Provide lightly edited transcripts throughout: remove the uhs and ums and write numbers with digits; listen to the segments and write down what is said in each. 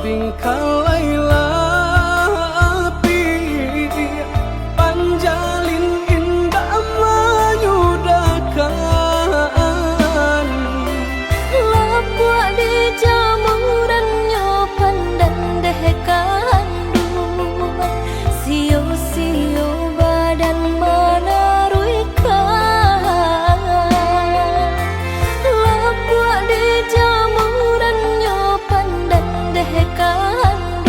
bingkalailah api panjalin indah mayudakan lapua di jamurannya pandan deh kandung sio-sio badan menaruikan lapua di jamurannya pandan deh kandung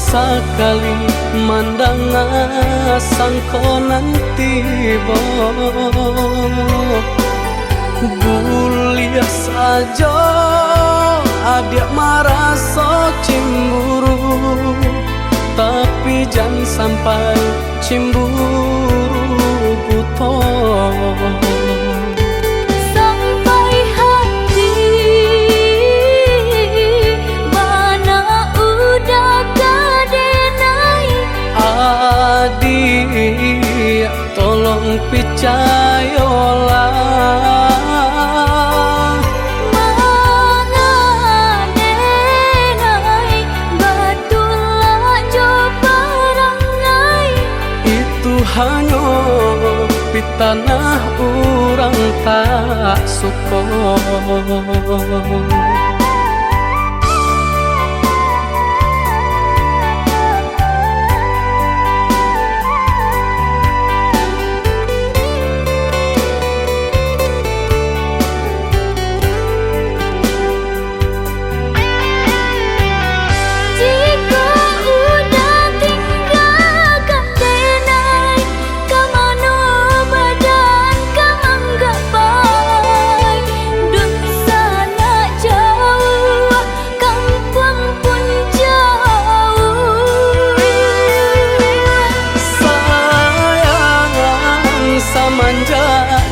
sakali mandang sangko nanti bo Guliah saja adik marah so cemburu, tapi jangan sampai cemburu buto. Sampai hati mana udah kadenai. Adik tolong percayalah, hanya di tanah orang tak suka.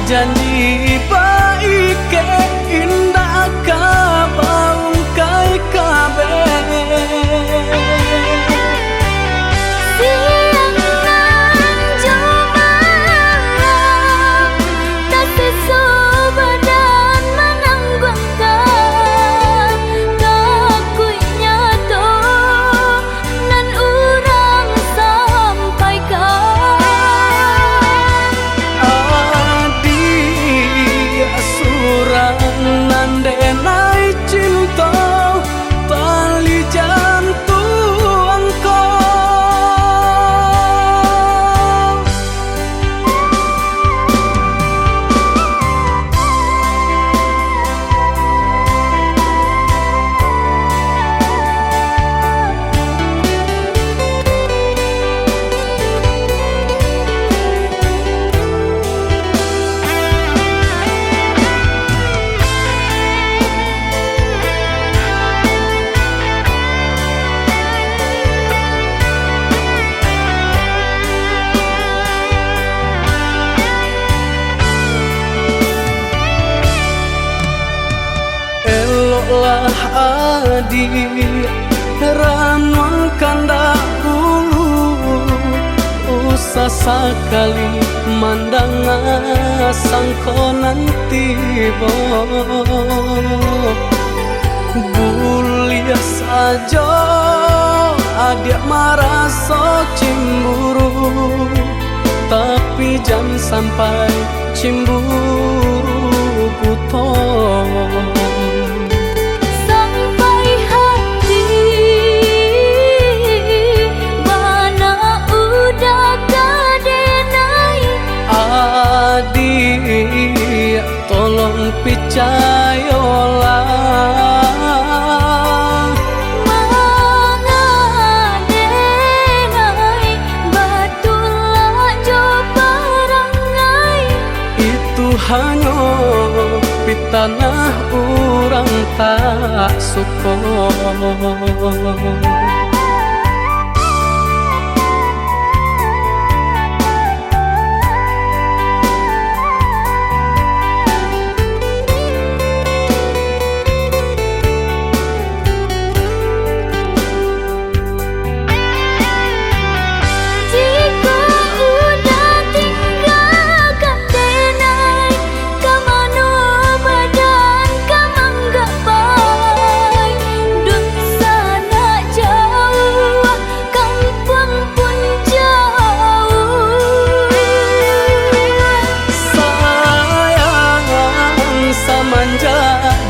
Janji baik ke indah kabau kai kabe siang nan jumalang tak sesubadan menanggungkan kakunya to nan urang sampaikan. Nandenai cinta tali jantungku. Eloklah adik ranuang kandak bulu, usah sekali mandang sangko nanti bo Guliah saja adik marah so cemburu, tapi jangan sampai cemburu buto. Sampai hati mana udah kadenai. Adik tolong percayalah, mengadenai batulah jo perangai. itu hanya di tanah orang tak suka.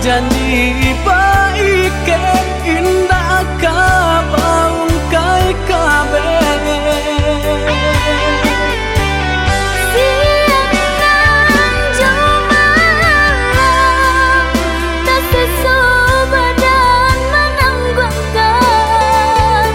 Janji baik ke indah kabau kai kabe siang nan jumalang tak sesubadan menanggungkan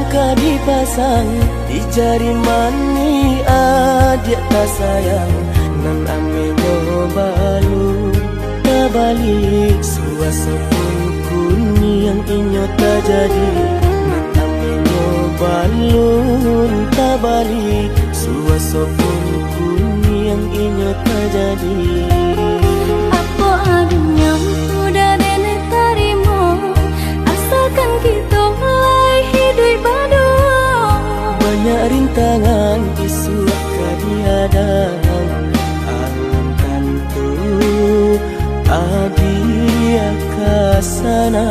ka dipasang di jari mani adik tak sayang nan amenyo balu tabalik suasa pun kuni yang inyo tak jadi nan amenyo balun tabalik suasa pun kuni yang inyo tak jadi. Apa adanya udah nenek tarimo asalkan kita mulai hidup baru. Banyak rintangan isu kadiadang alam tentu abia kasana.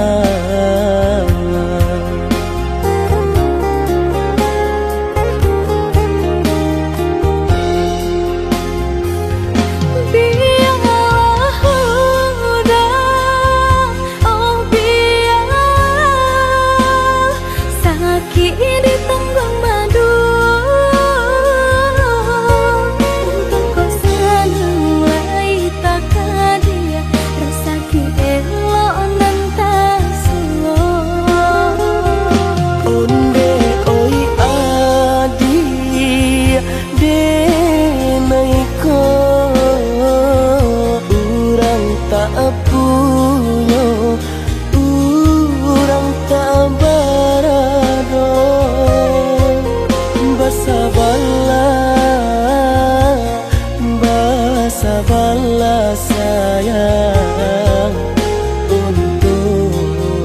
Sabarlah sayang untuk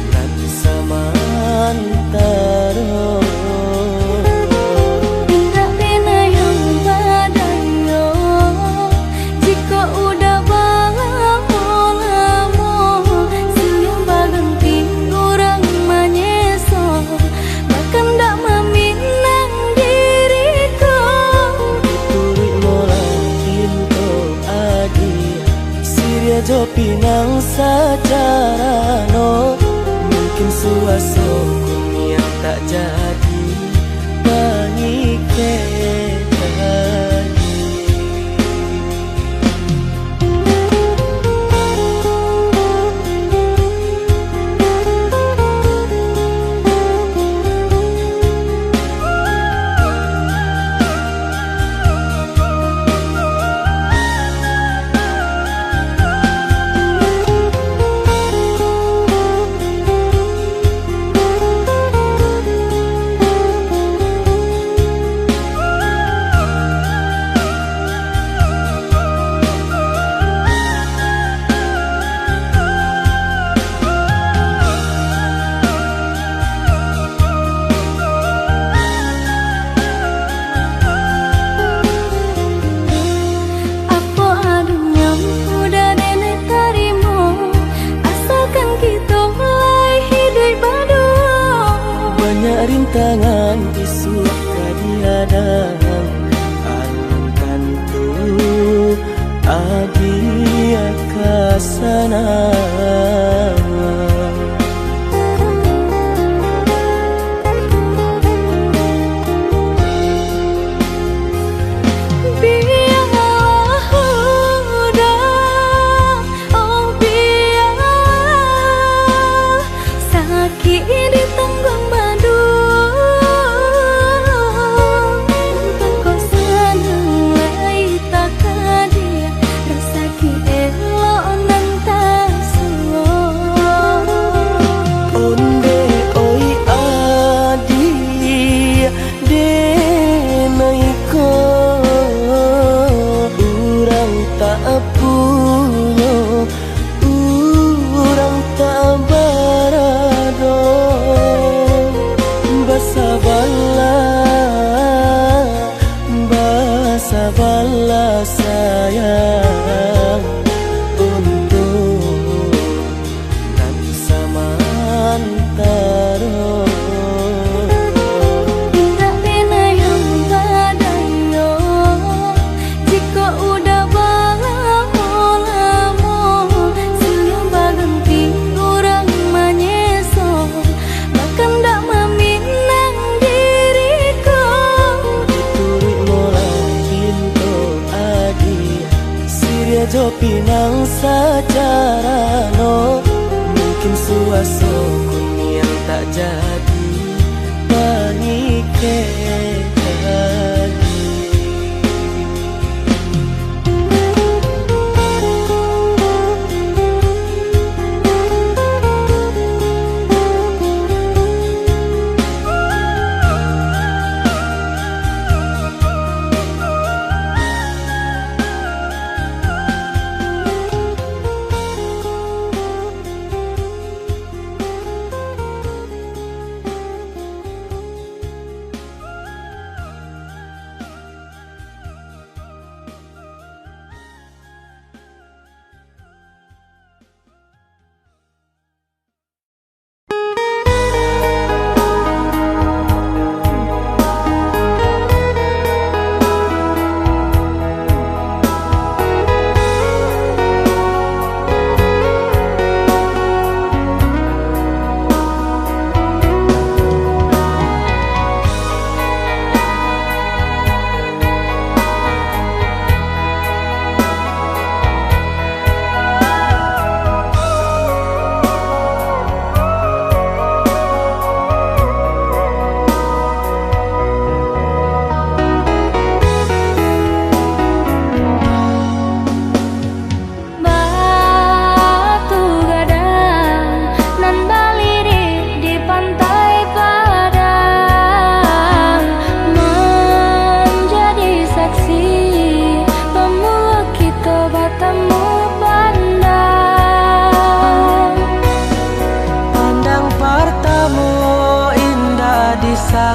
nanti samantara. Tidak pena yang badayo jika udah lamo siang baganti orang manyeso bahkan tak meminang diriku. Turik mola Siria jo pinang secara no mungkin suaso kun yang tak jadi mengikat lagi. Rintangan isu kadiadang alam tentu abia kasana. Sabarlah sayang untuk nanti samantara. Tidak pena yang badayo jika udah lamo siang baganti orang manyeso bahkan tak meminang diriku. Diturik mulai pintu adi Siria jo pinang secara no mungkin suaso kun yang tak jadi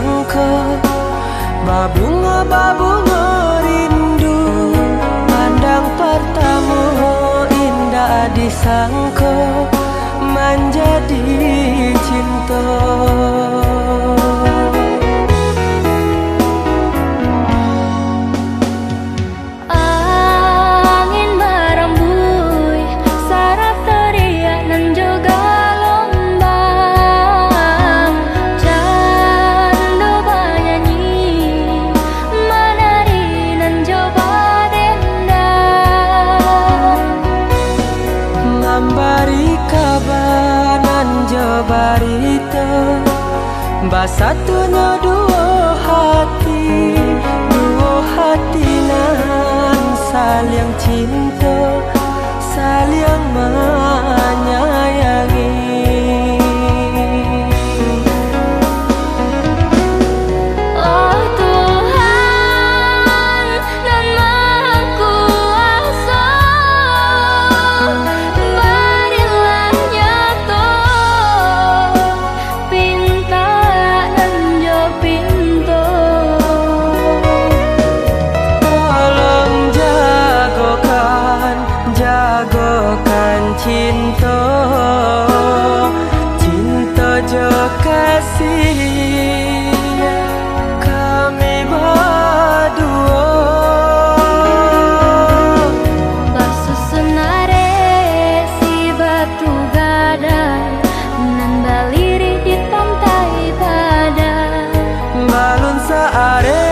disangka, babunga rindu. Pandang pertama indah disangka, menjadi cinta. Angin berembui, saraf teriak dan juga lombang. Candu bernyanyi, menari dan coba dendam. Memberi kabar nan barita, basatunya dua hati nan saling cinta, saling menyayangi. Oh Tuhan dan Maha Kuasa, berilah nyata pinta dan jo pintu. Tolong jagokan cinta, cinta jo kasih kami berdua. Basusunare si batu gadang, nan baliri di pantai padang. Balun saare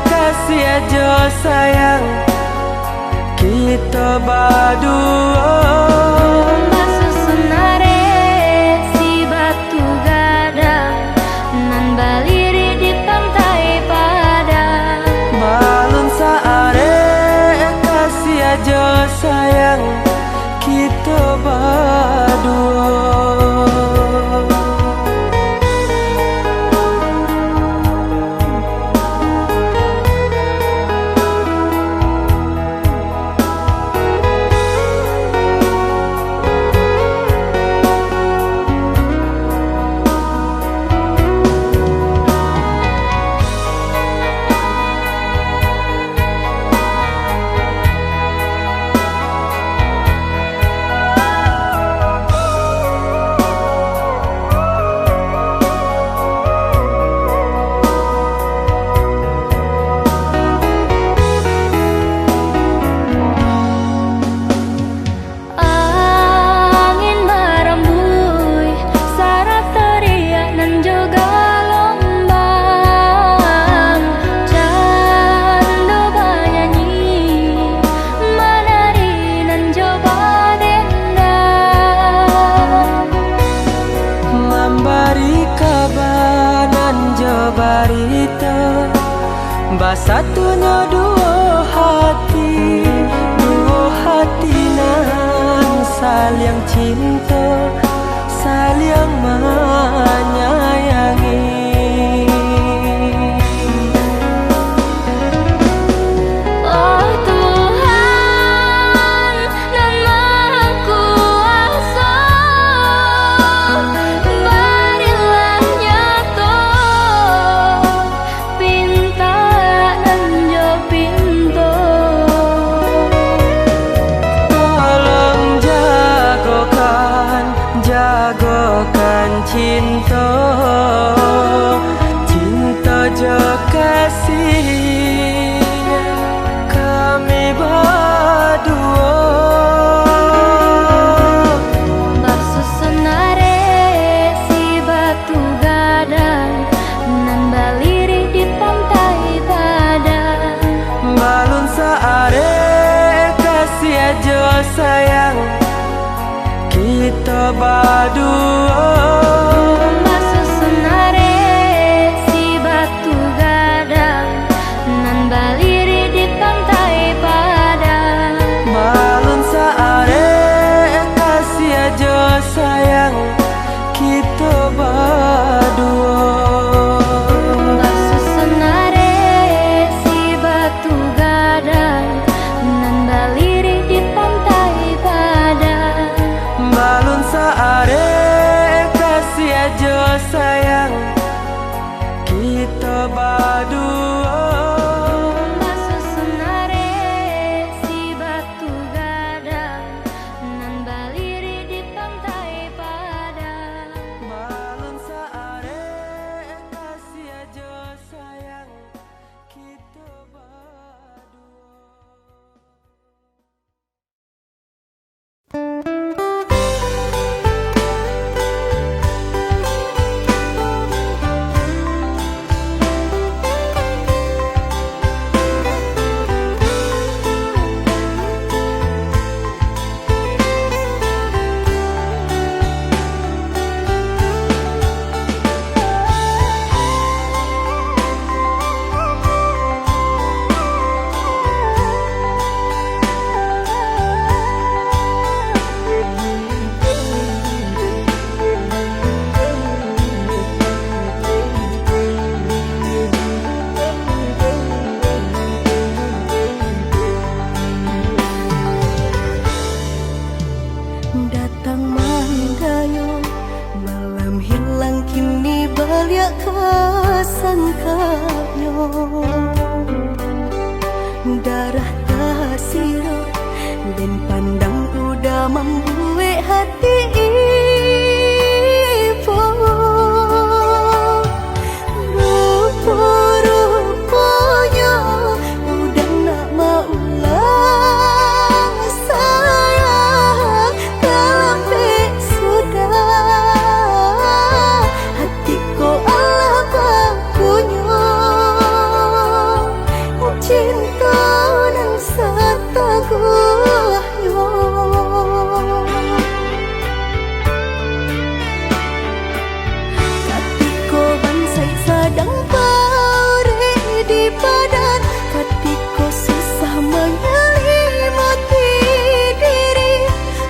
kasih aja sayang, kita berdua. Basusunare si batu gadang, nan baliri di pantai padang. Balun saare kasih aja sayang, kita berdua. Angin berembui, saraf teriak dan juga lombang. Candu bernyanyi, menari dan coba dendam. Memberi kabar nan barita, basatunya dua hati nan saling cinta, saling menyayangi. Oh Tuhan dan Maha Kuasa, berilah nyata pinta dan jo pintu. Tolong jagokan cinta, cinta jo kasih kami berdua. Basusunare si batu gadang, nan baliri di pantai padang. Balun saare kasih aja sayang, kita berdua. Basusunare si batu gadang, nan baliri di pantai padang. Balun saare kasih aja sayang, kita berdua. Basusunare si batu gadang, nan baliri di pantai padang. Balun saare kita berdua. Masusunare si batu gadang nan baliri di pantai padang. Balon saare kasih aja sayang kita berdua. Datang mandayo, malam hilang kini balik kasangkayo. Darah tasiro dan pandang udah membuat hati ibu. Rupa-rupanya udah nak mau lah sayang. Kalampe sudah hatiku Allah bakunya. Cinta dan setaguhnya. Katiko bansai sadang pare di badan. Katiko susah menyelimati diri.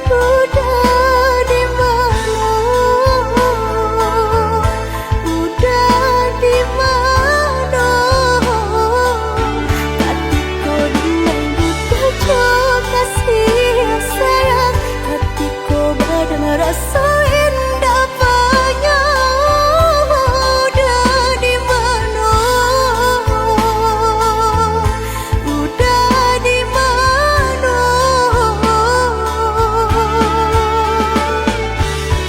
Udah di mana? Udah di mana? Katiko dengan buta coba kasih sayang. Katiko badan rasa indah banyak. Udah di mana? Udah di mana?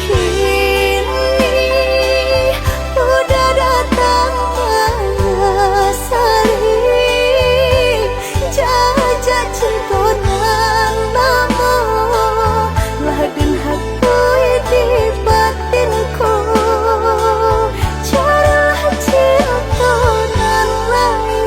Kini udah datang Manasari. Jajak cintonan lama laden hakui di batinku. Caralah cintonan lain.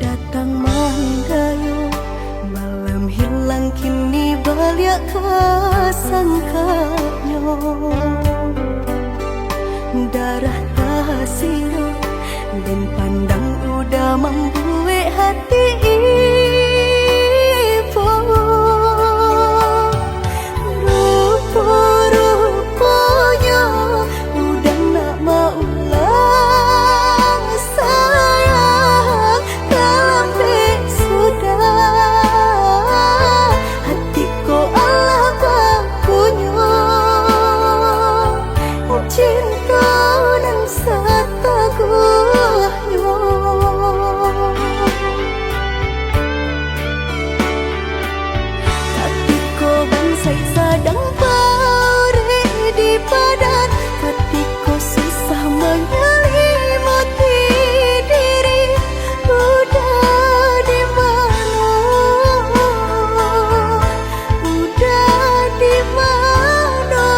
Datang mandayo, malam hilang kini balik kasangkayo. Darah tasiro dan pandang udah membuat hati ibu. Rupa-rupanya udah nak mau lah sayang. Kalampe sudah hatiku Allah bakunya. Cinta dan setaguhnya. Katiko bansai sadang pare di badan. Katiko susah menyelimati diri. Udah di mana? Udah di mana?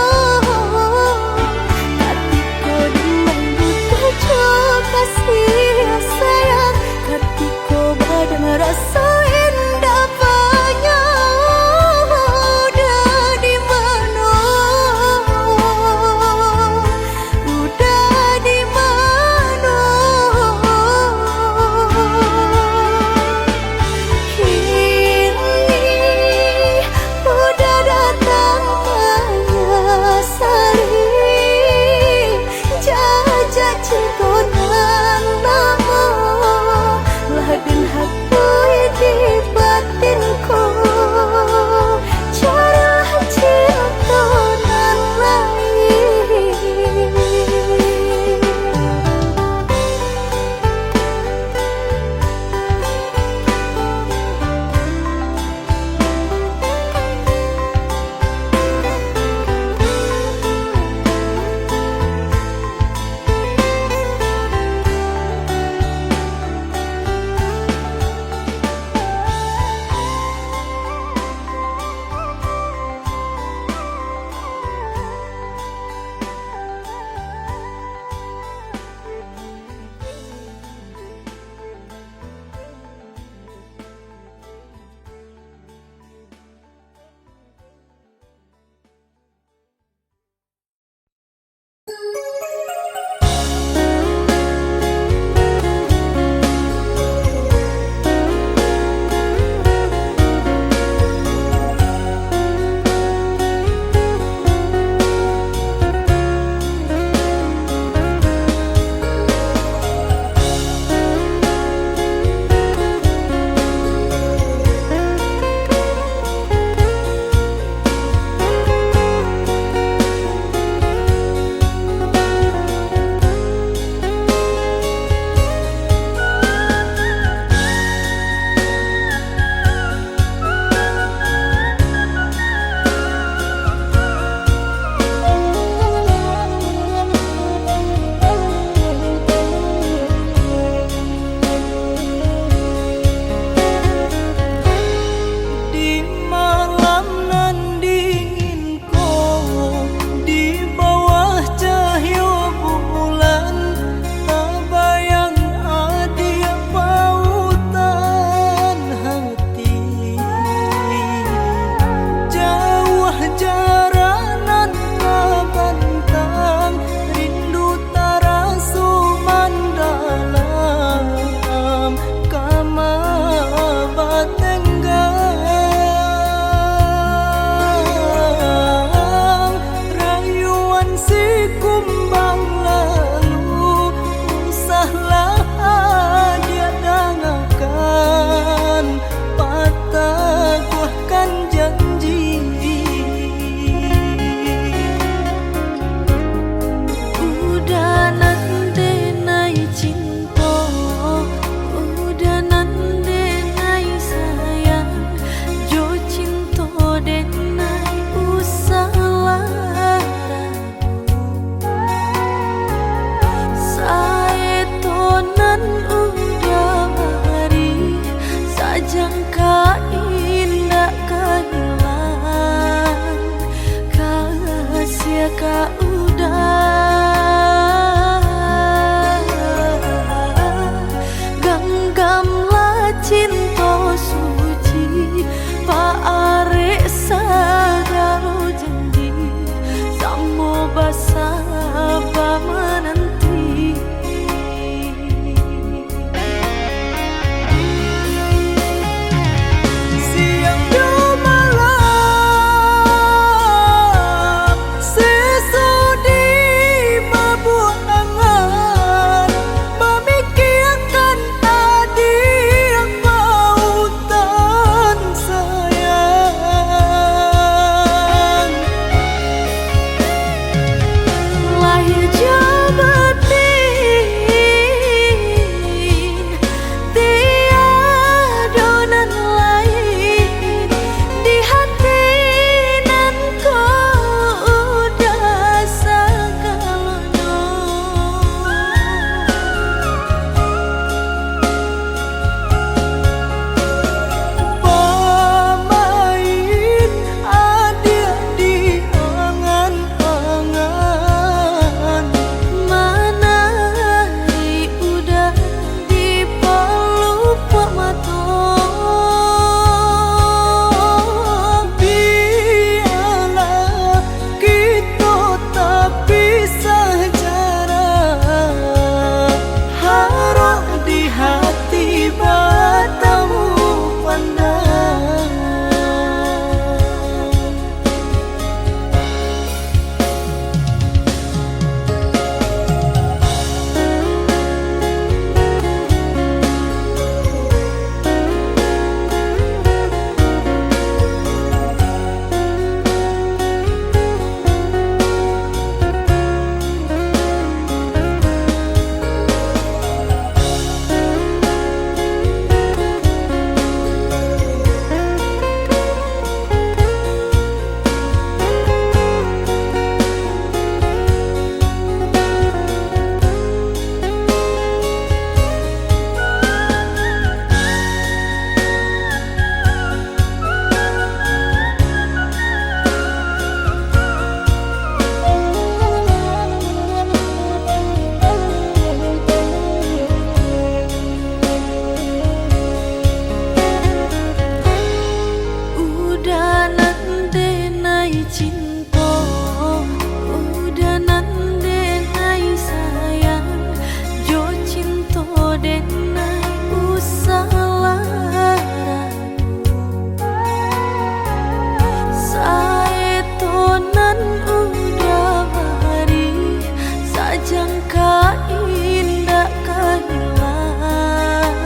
jangka indah kehilang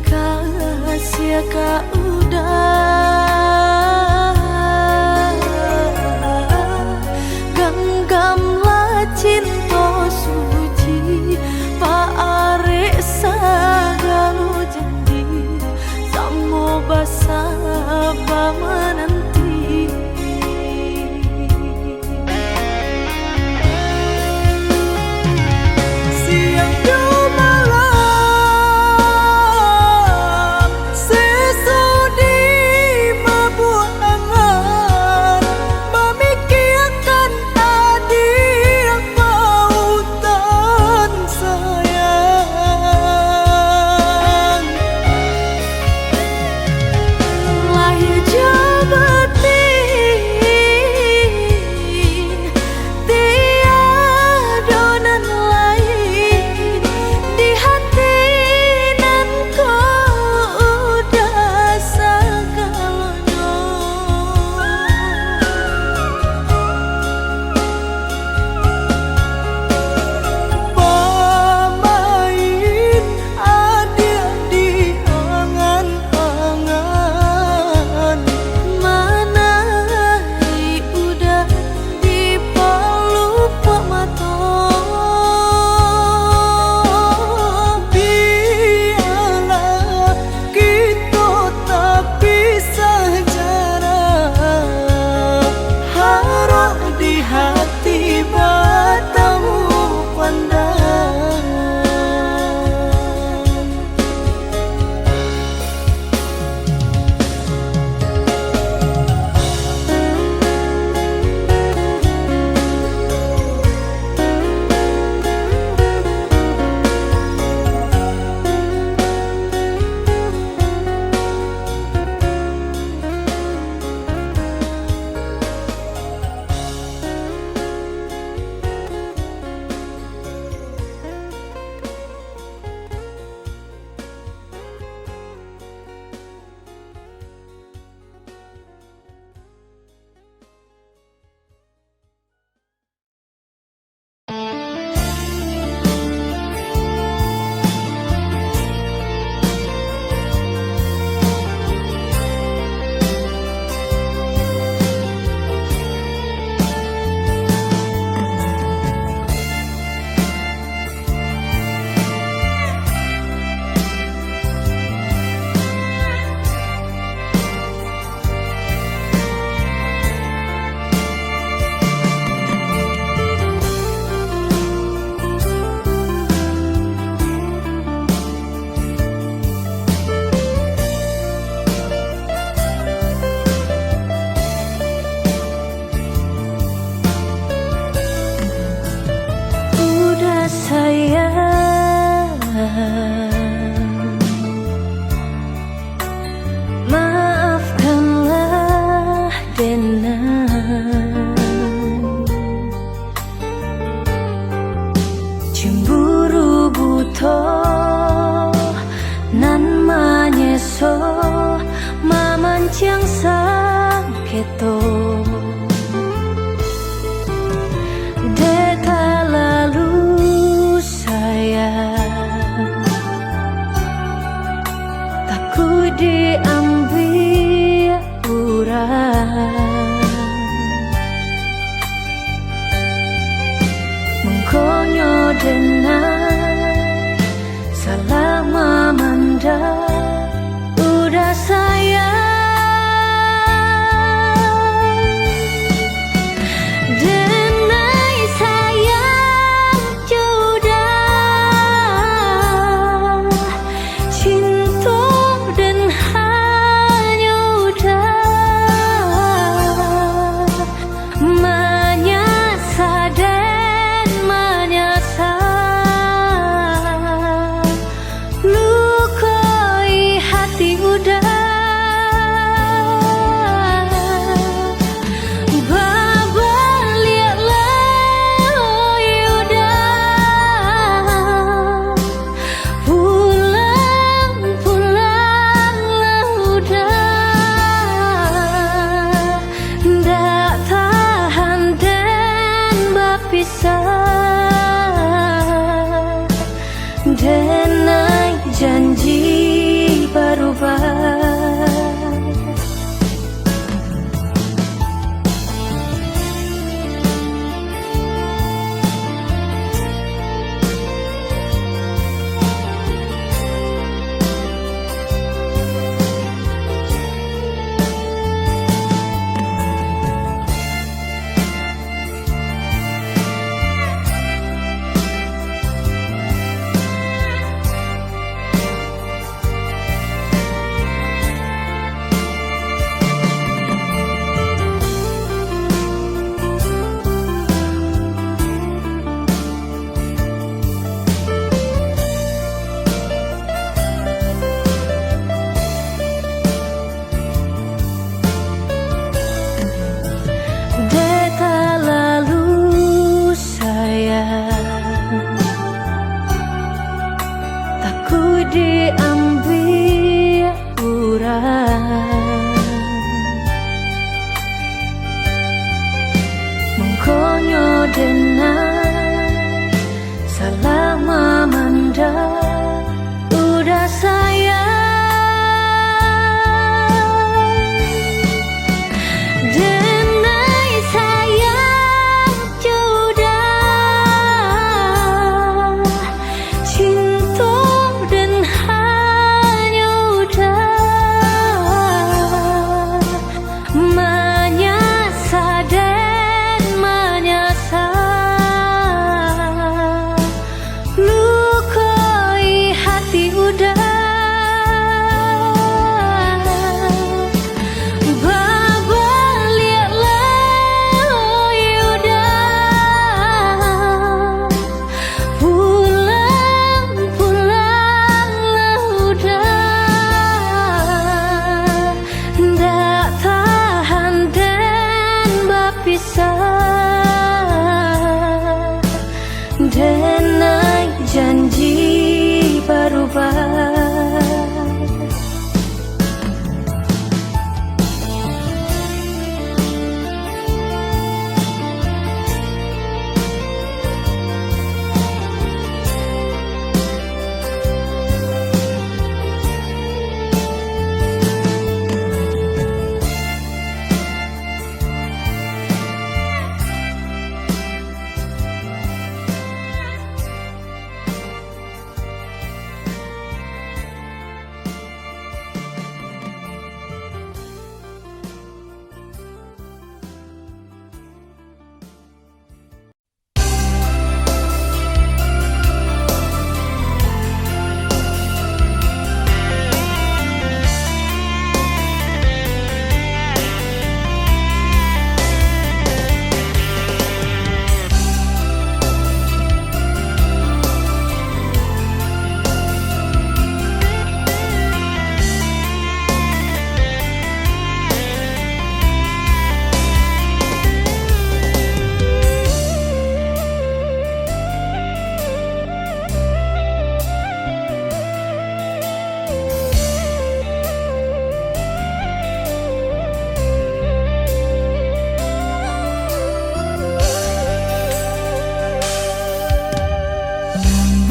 kasih ka udah genggamlah cinta suci paare sagalo janji samo basa menanti siang do malam sesudi mabuangan memikirkan adil pautan sayang lahir jabatin tiada nan lain di hati nan kau udah segalanya pemain adil di angan-angan manai udah di palupa mata biarlah kita tak pisah jarak harap di hati bertemu pandang udah sayang maafkanlah Denan cemburu buto nan manyeso mamancang sang keto deta lalu sayang takut diambil urang mengkonyo dengan salah mamanda udah sayang denai sayang jodoh cinta dan hanya udah menyasa dan menyasa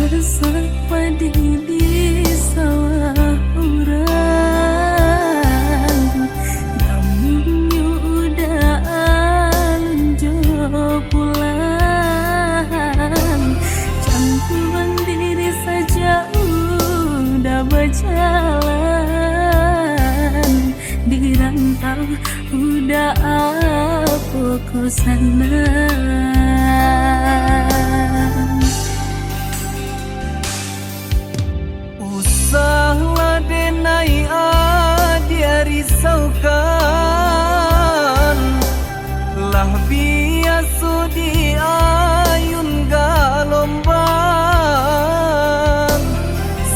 masak padi di sawah orang, namun udah alunjo pulang. Campuran diri saja udah berjalan, di rantau udah apa ku sana. Usahlah denai dia risaukan, lah biasa di ayun galombang.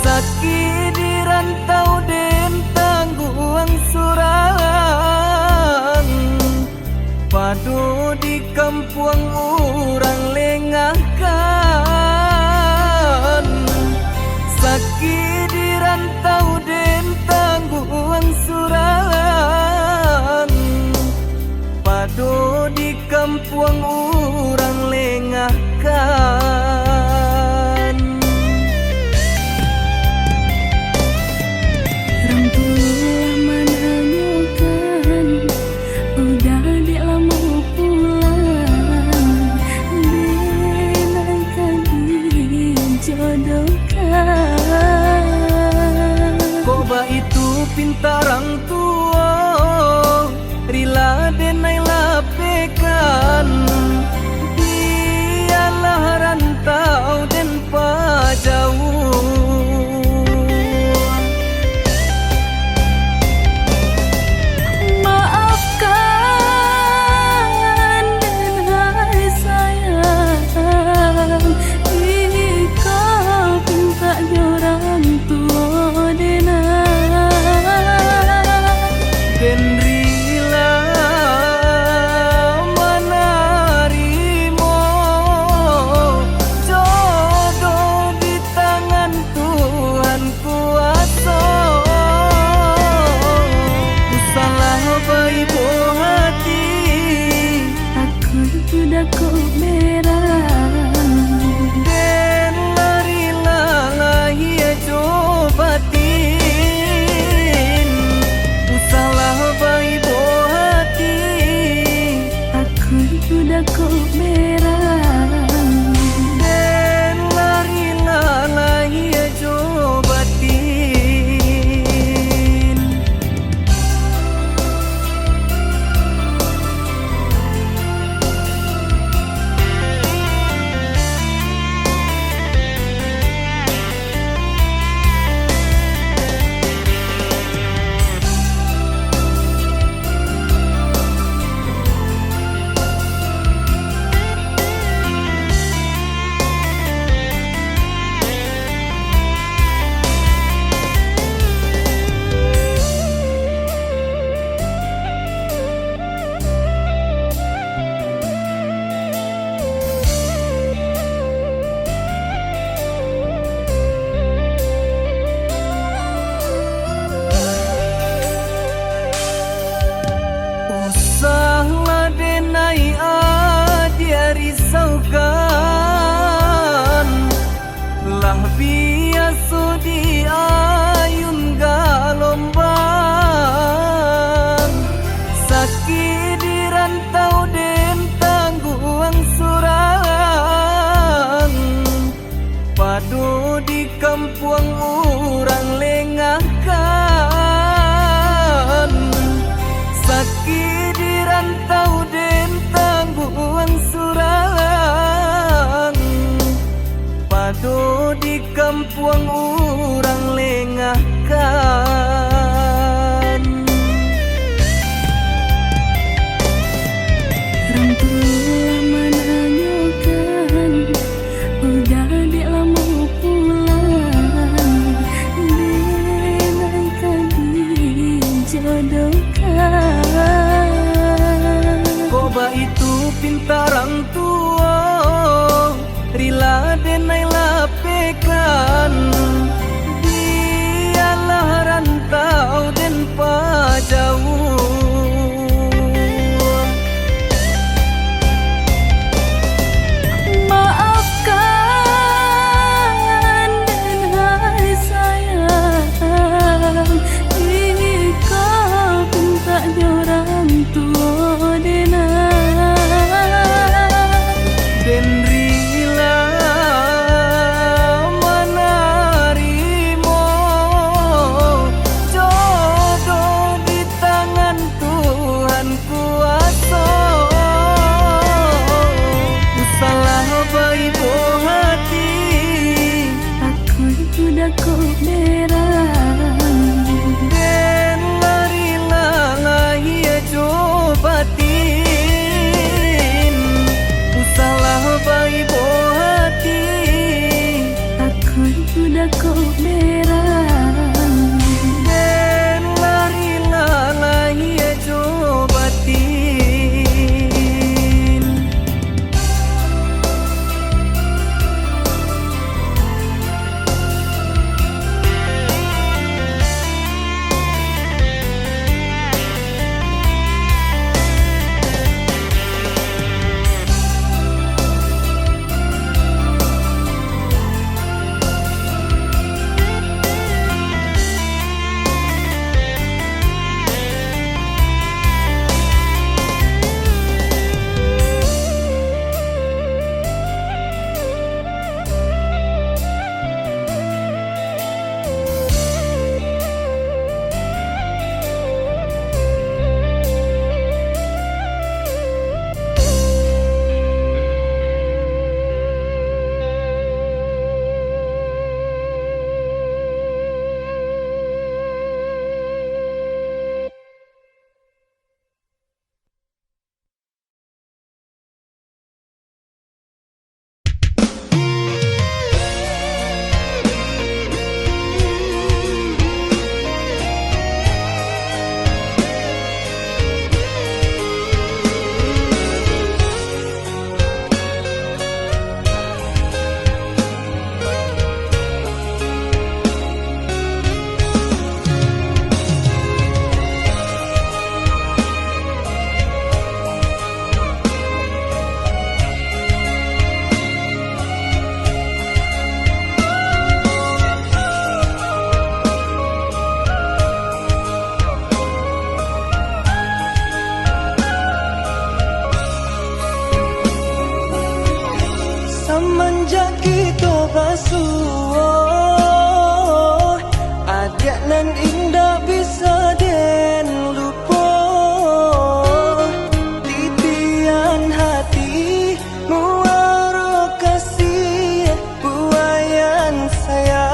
Sakit di rantau den tangguang surang, padu di kampung orang lengahkan. Sakit di rantau den tangguang surang, padu di kampung orang lengahkan. Rampulah menanyakan, udah di lama pulang, denaikan dijodohkan. Koba itu pintarang tua, rila denai lapekan. Dialah rantau den pajauh. Maafkan dan hai sayang, ikau pinta orang tua Den rila menarimo jodoh di tangan Tuhan kuasa. Ku salah baik hati, aku sudah kau merah. den larila lahia cobatin. Ku salah baik hati, Aku sudah kau merah. den larila lahia cobatin. Usahlah denai dia risaukan, lah biasa di ayun galombang. Sakit di rantau den tangguang surang, padu di kampung orang lengahkan. Sakit di rantau den tangguang surang, padu di kampung orang lengahkan. Rampulah menanyakan, udah di lama pulang, denaikan dijodohkan. Koba itu pintarang tua, rila denai lapekan. Dialah rantau semenjak kita basuh, ada nan indah bisa den lupa. Titian hati muaro kasih buayan sayang.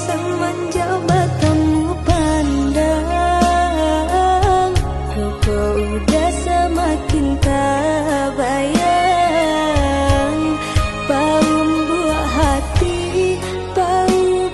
Semenjak bertemu pandang, rupa udah semakin tak bayang. Bau buah hati, bau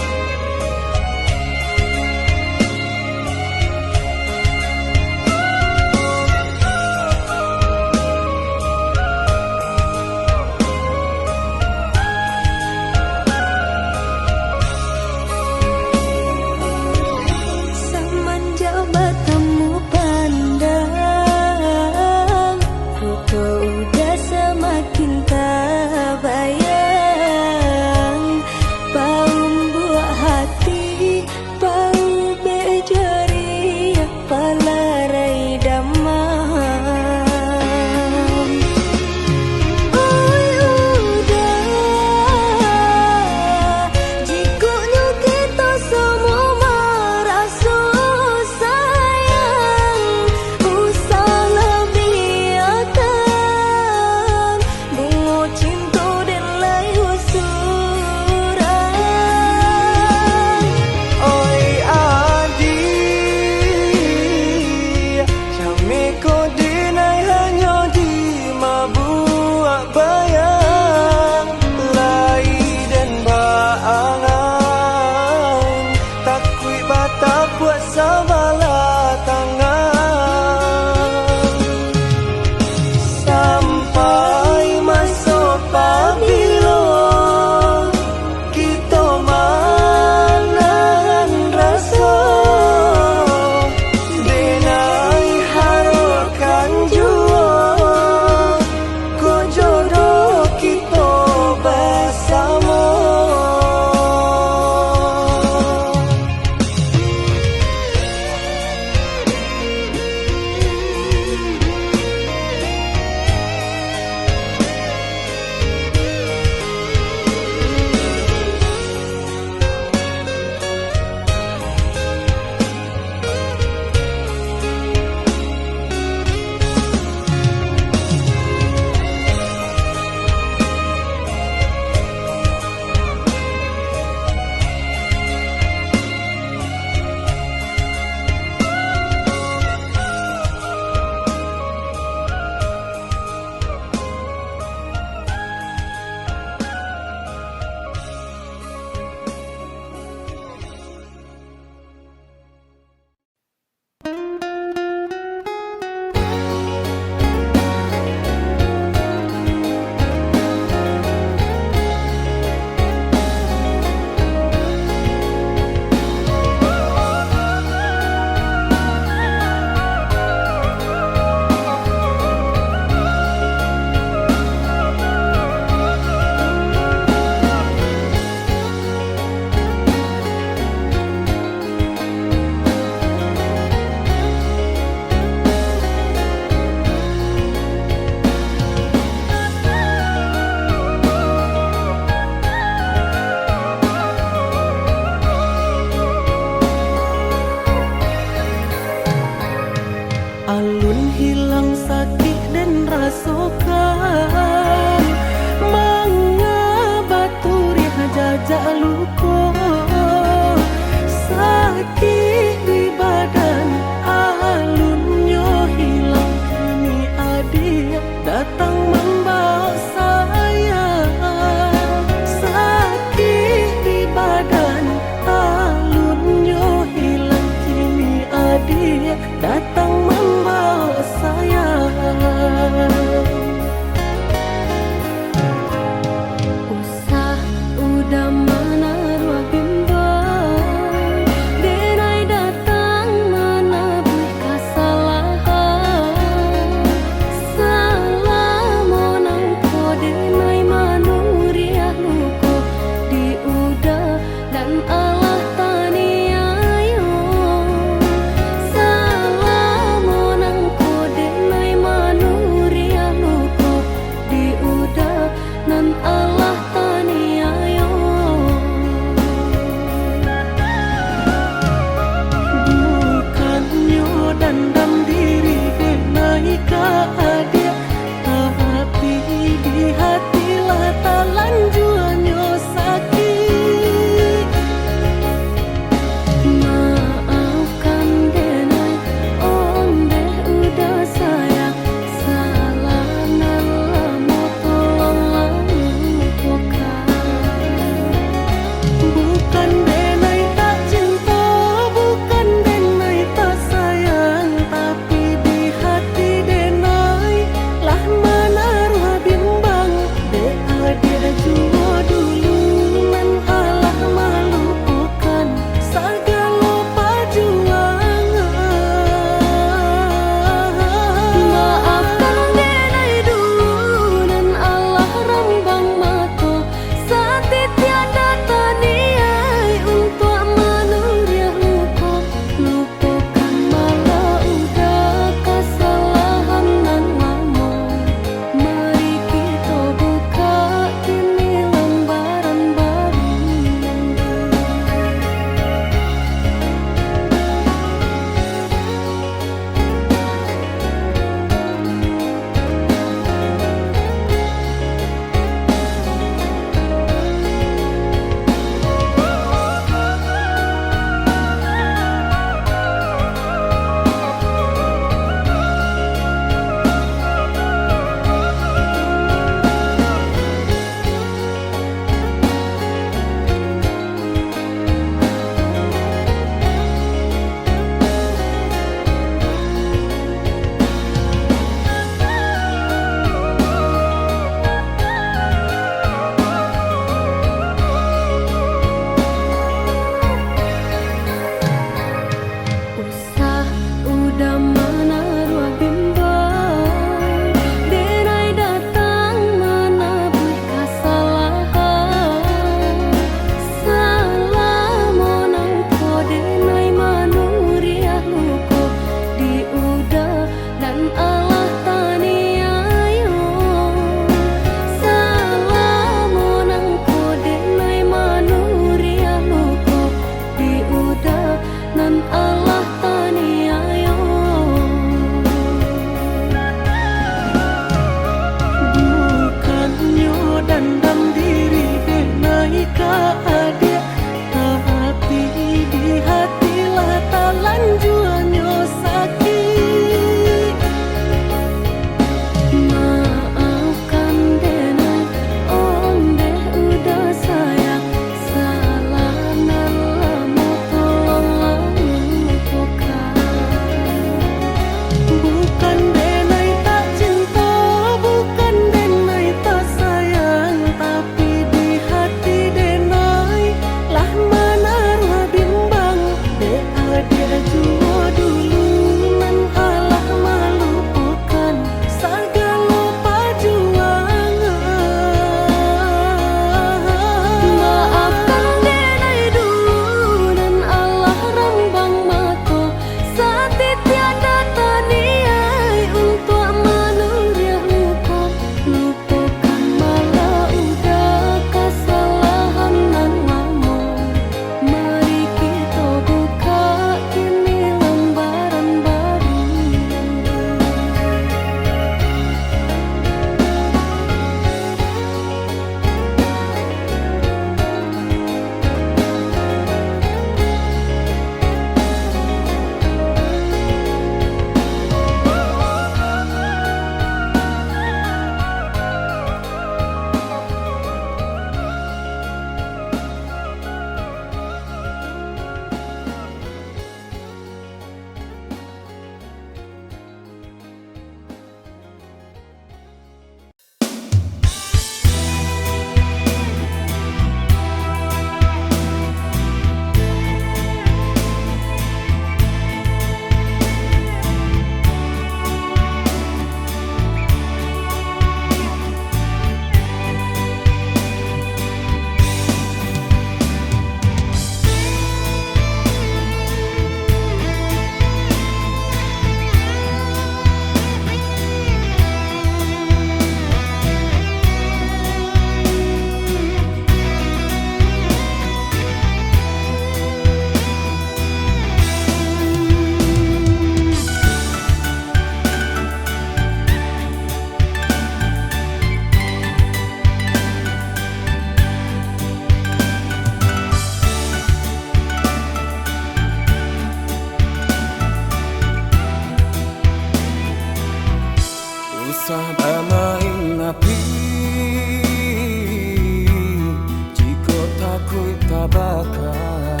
lupakan.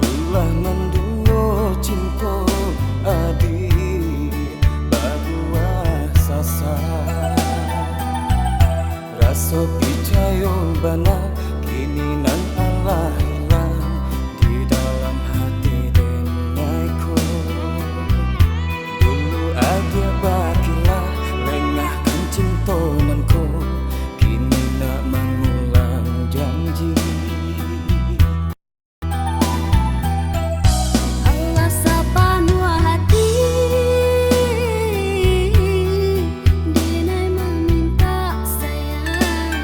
Ulah mendengo cinta adik baruah sasar. Rasa percaya bana kini nan Allah hilang di dalam hati denaiku. Dulu ada bakilah lengahkan cinta nanku, kini nak mengulang janji. Allah sepenuh hati Dinai meminta sayang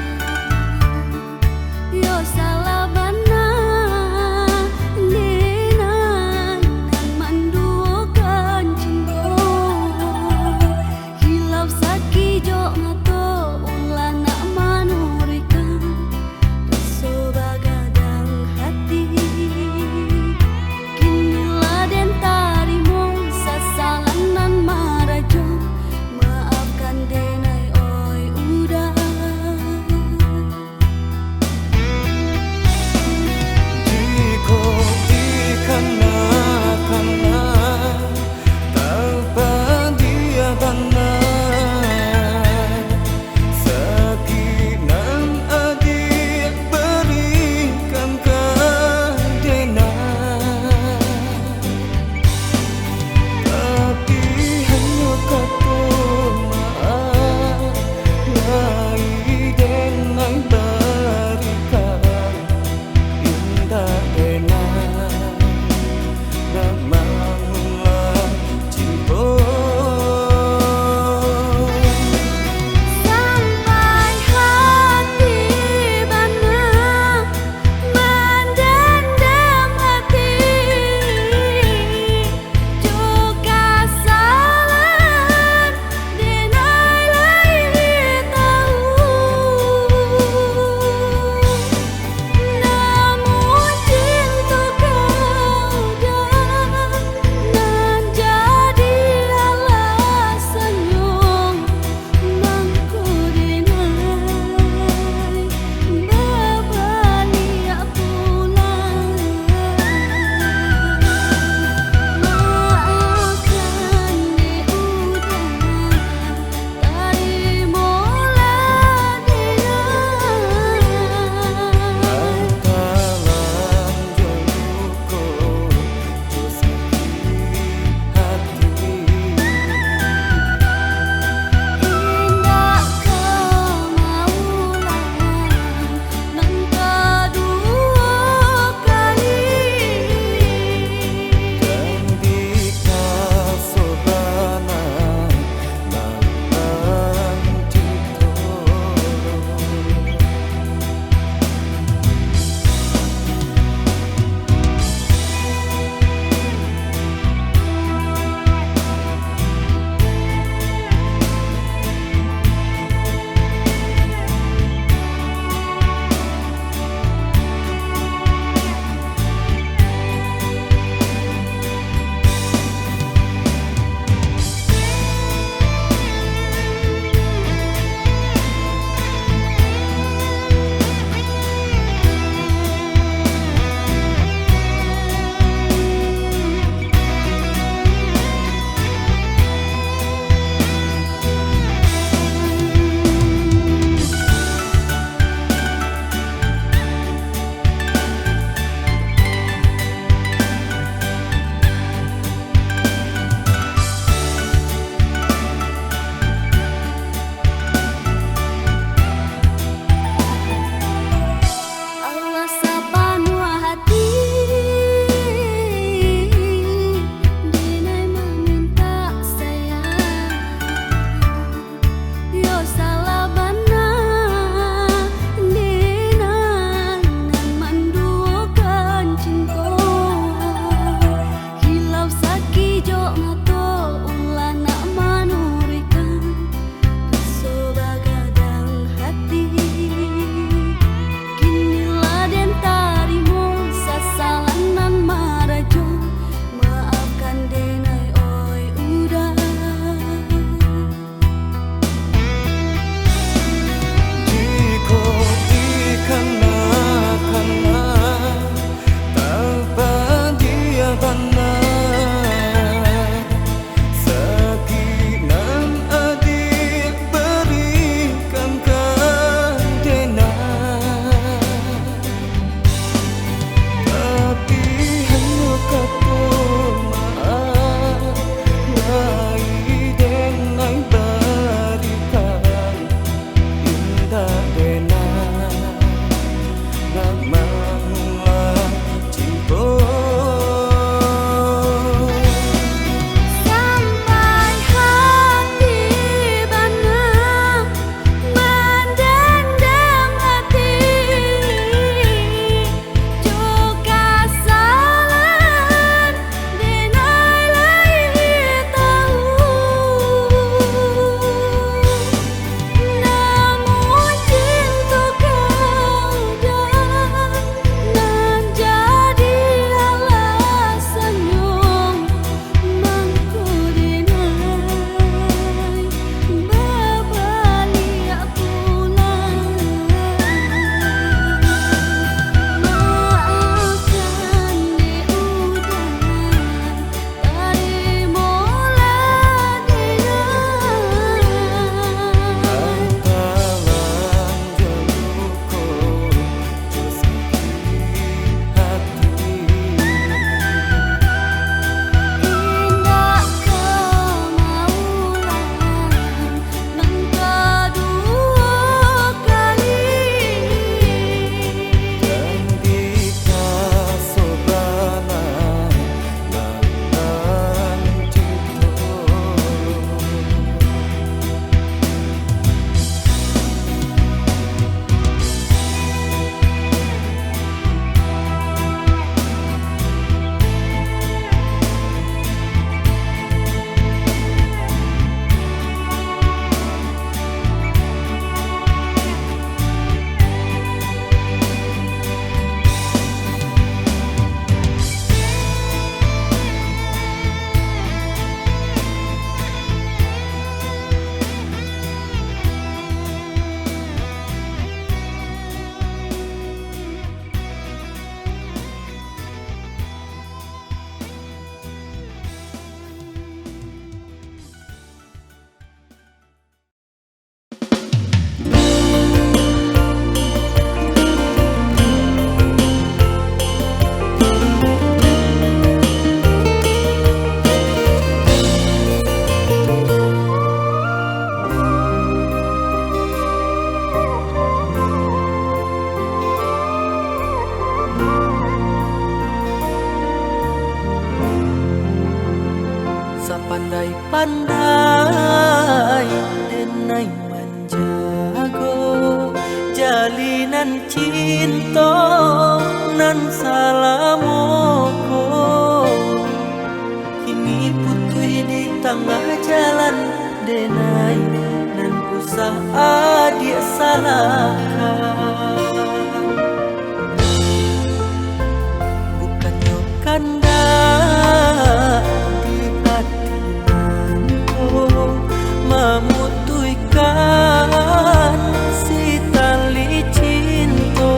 pandai denai menjago jalinan cinta nan salamoko. Kini putui di tengah jalan denai nan usaha dia salahkan. Bukannya kanda di hati nanko memutuikan si tali cinta.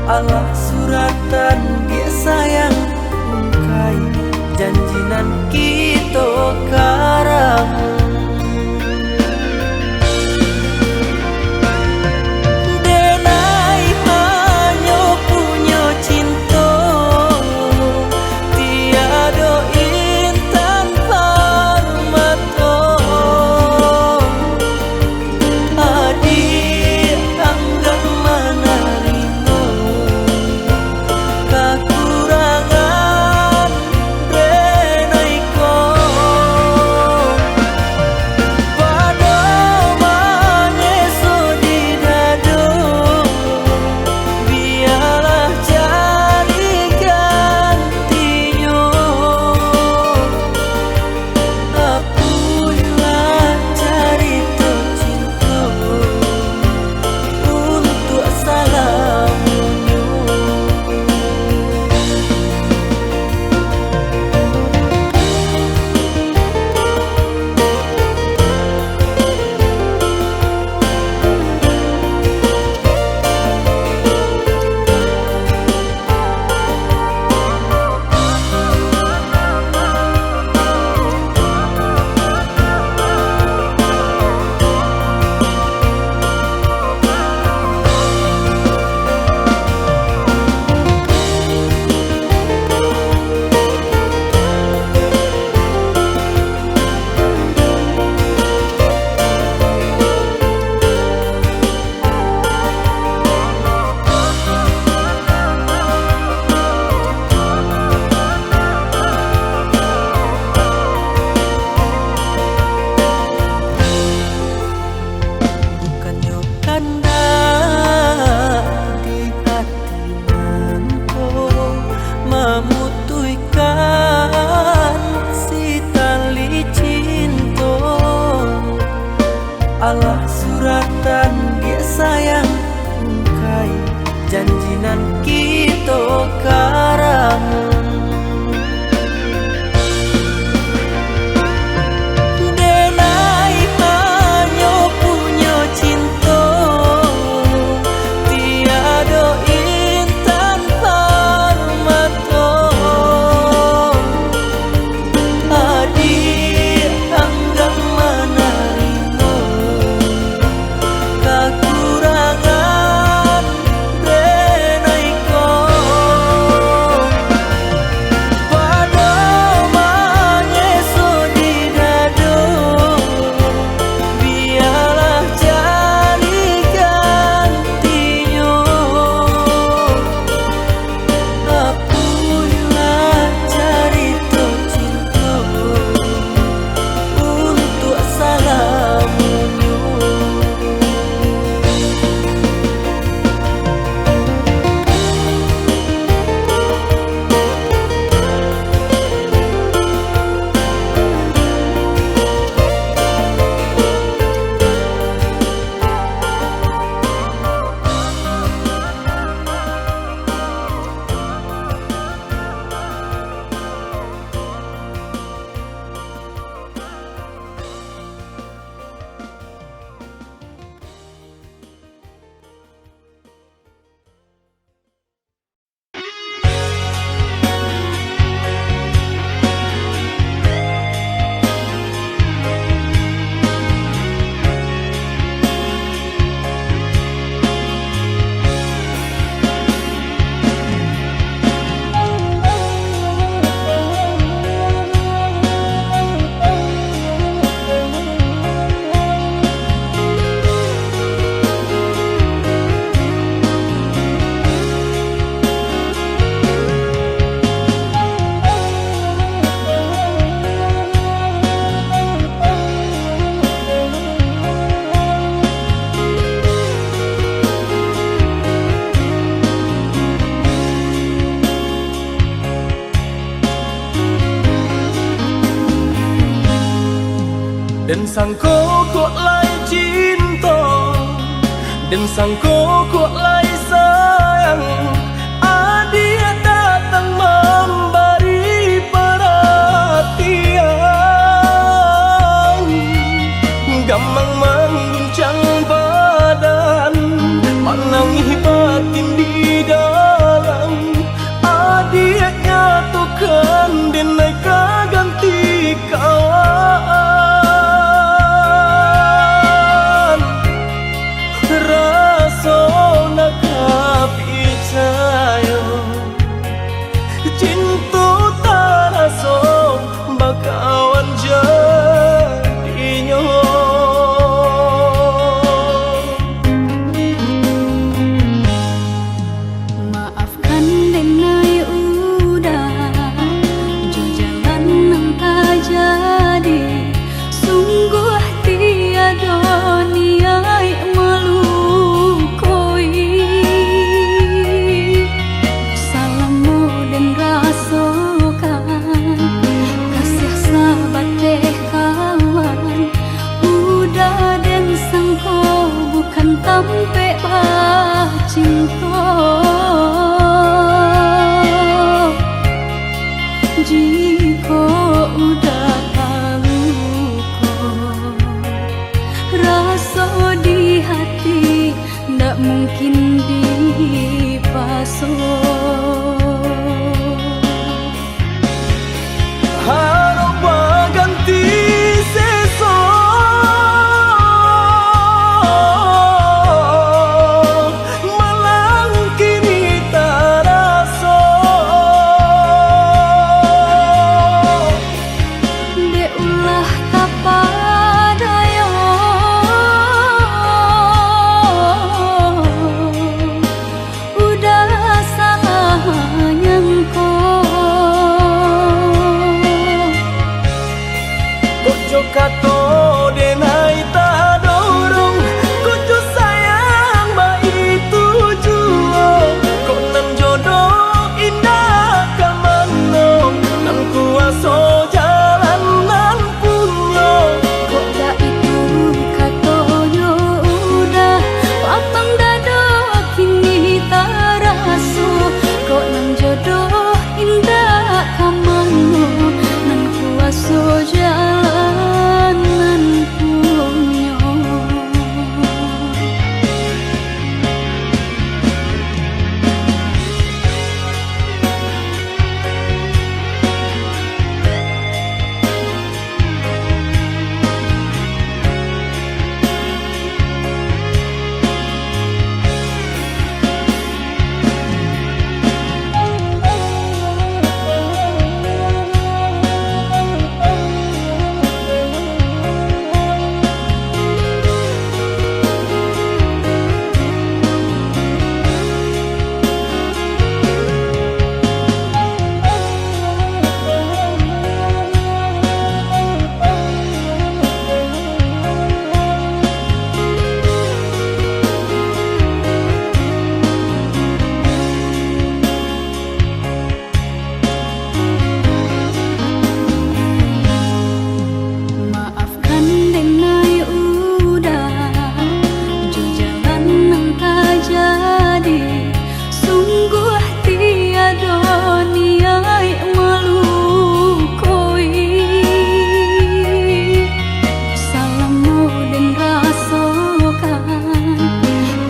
Allah suratan dia sayang ungkai janjinan kita karang. Denai hanya punya cinta tiada intan hormato. Adik anggang menerima kekurangan denai ko. Dan sangko kok lai cinta, dan sangko kok lai sayang. Dia datang memberi perhatian, gampang mengguncang badan, menangis batin di dalam. Dia nyatukan denai ganti kawan. Rasa nak percaya cinta tak rasa bakawan jadinya. Maafkan denai udah jo jalan nang tak jadi. Sungguh tiada niat melukoi. Salahmu dan rasakan kasih sahabat deh kawan. Udah dan sangko bukan tampe cinta. Jika udah tahu kok rasa di hati ndak mungkin dipasok. Harap ganti sesok, malang kini tak rasa. De ulah tapadaya udah salah nyangko. Kojo kato denai tak dorong, kojo sayang baik tujuan. Kok nan jodoh indah kamano, nan kuaso jalan nan punya. Kok dah itu katonyo udah lapang dada kini tak raso. Kok nan jodoh indah kamano, nan kuaso jalan nan punya. Maafkan denai udah jo jalan nang tak jadi. Sungguh tiada niat melukoi. Salahmu dan rasakan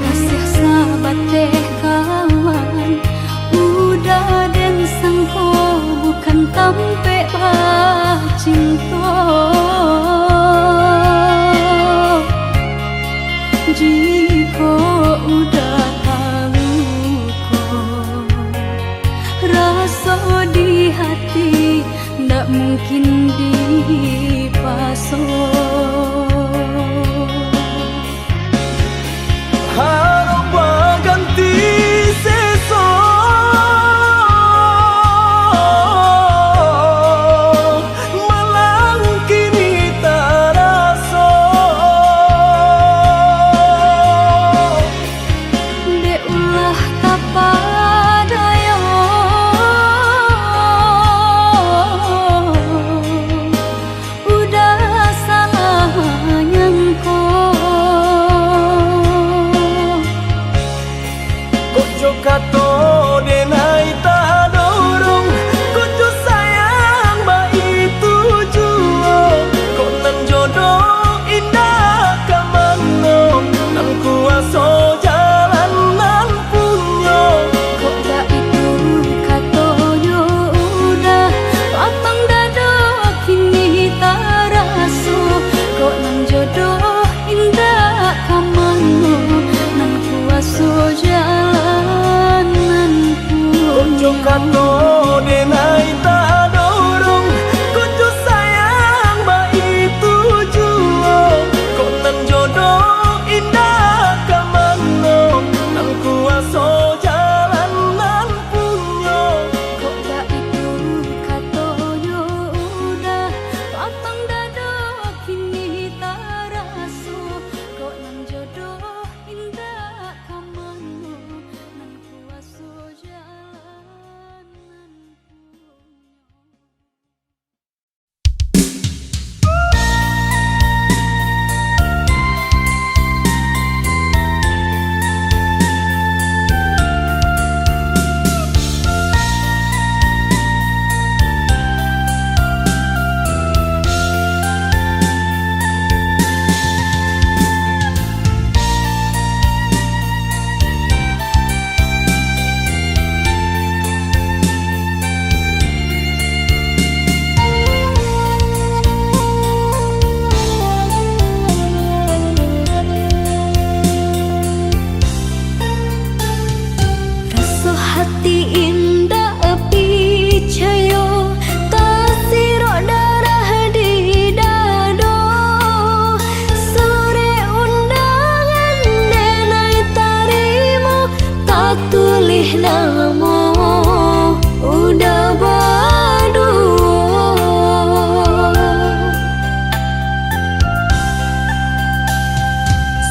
kasih sahabat deh kawan. Udah dan sangko bukan tampe cinta. Jika udah tahu kok rasa di hati ndak mungkin dipasok. Harap ganti sesok, malang kini tak rasa. De ulah tapadaya udah salah kato denai tak dorong kucu sayang ba itu juo kok nan jodoh indah kamano nan kuaso jalan nan punyo kok tak itu katonyo udah lapang dado kini tak raso kok nan jodoh indah kamano nan kuaso jalan nan Ojo punyo kato denai tak dorong kucu sayang ba itu juo kok nan jodoh indah kamano nan kuaso jalan nan punyo kok tak itu katonyo udah lapang dado kini tak raso kok nan jodoh indah kamano nan kuaso jalan nan punyo Rasa hati indah picayo tak sirok darah di dado sore undangan denai tarimo tak tulis namo udah badu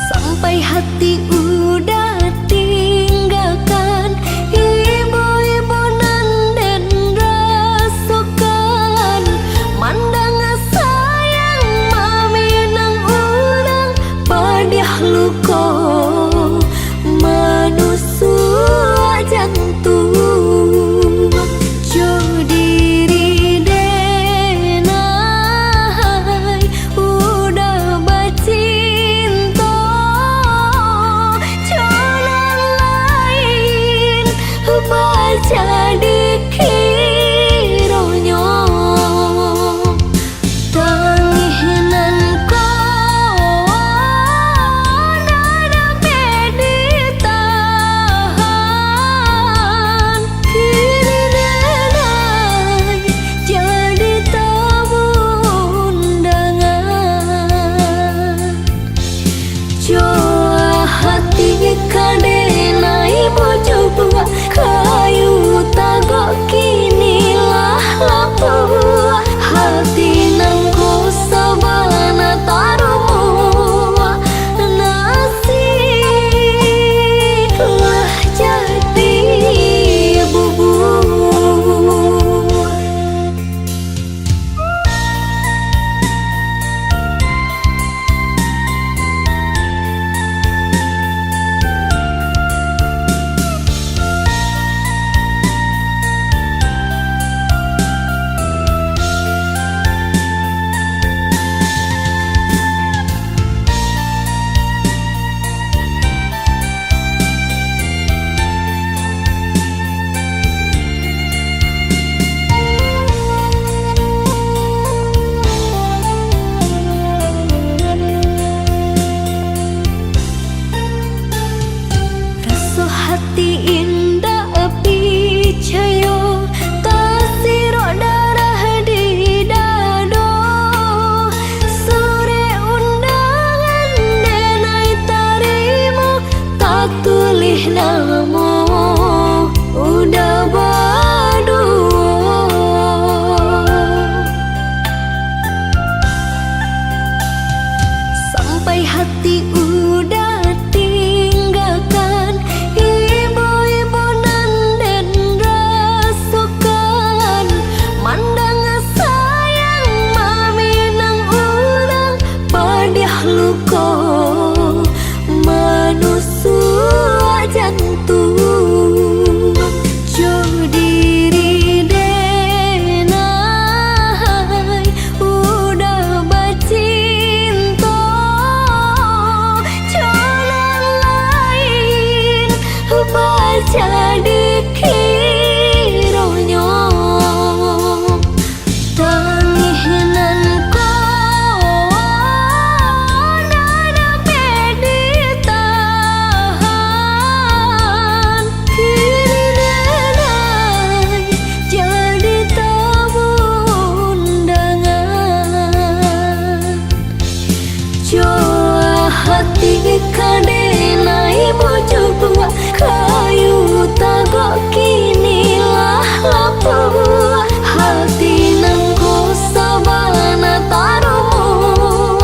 sampai hati udah tinggalkan ibu-ibu nan den rasukan mandang sayang mami nang urang padiah luko manusia jantung jo diri denai udah bacinta jalan lain baca dikironyo tanginan ko nada meditahan kini denai jadi tamu undangan Joa hati kadenai bojo buah kayu jadi kironyo tanginan ko nana meditahan kini denai jadi tamu undangan Joa hati kadenai bojo tua kayu tagok kinilah lapua hati nangko sabana tarumu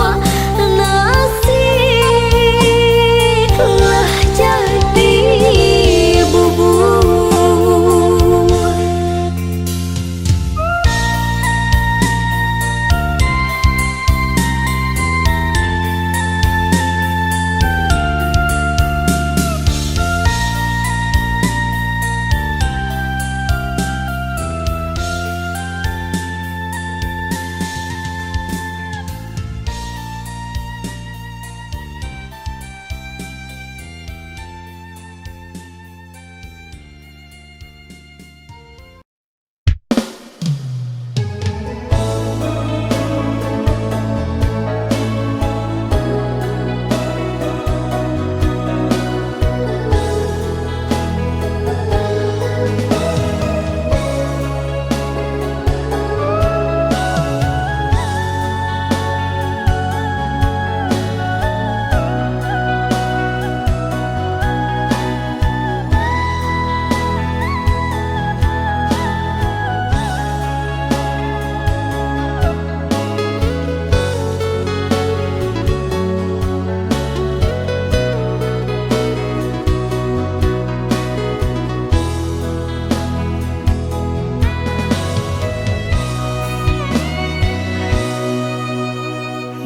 nasib lah jadi bubur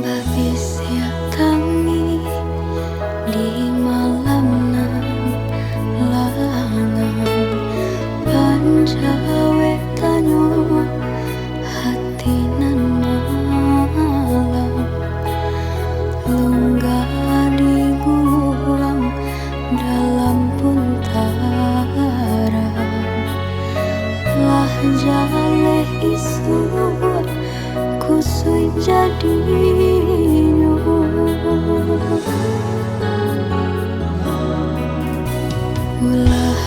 Babisnya kami di malam nan langan pancawe tanyo hati nan malam lunggah di gulang dalam puntara lah jale isu kusui jadinya ulah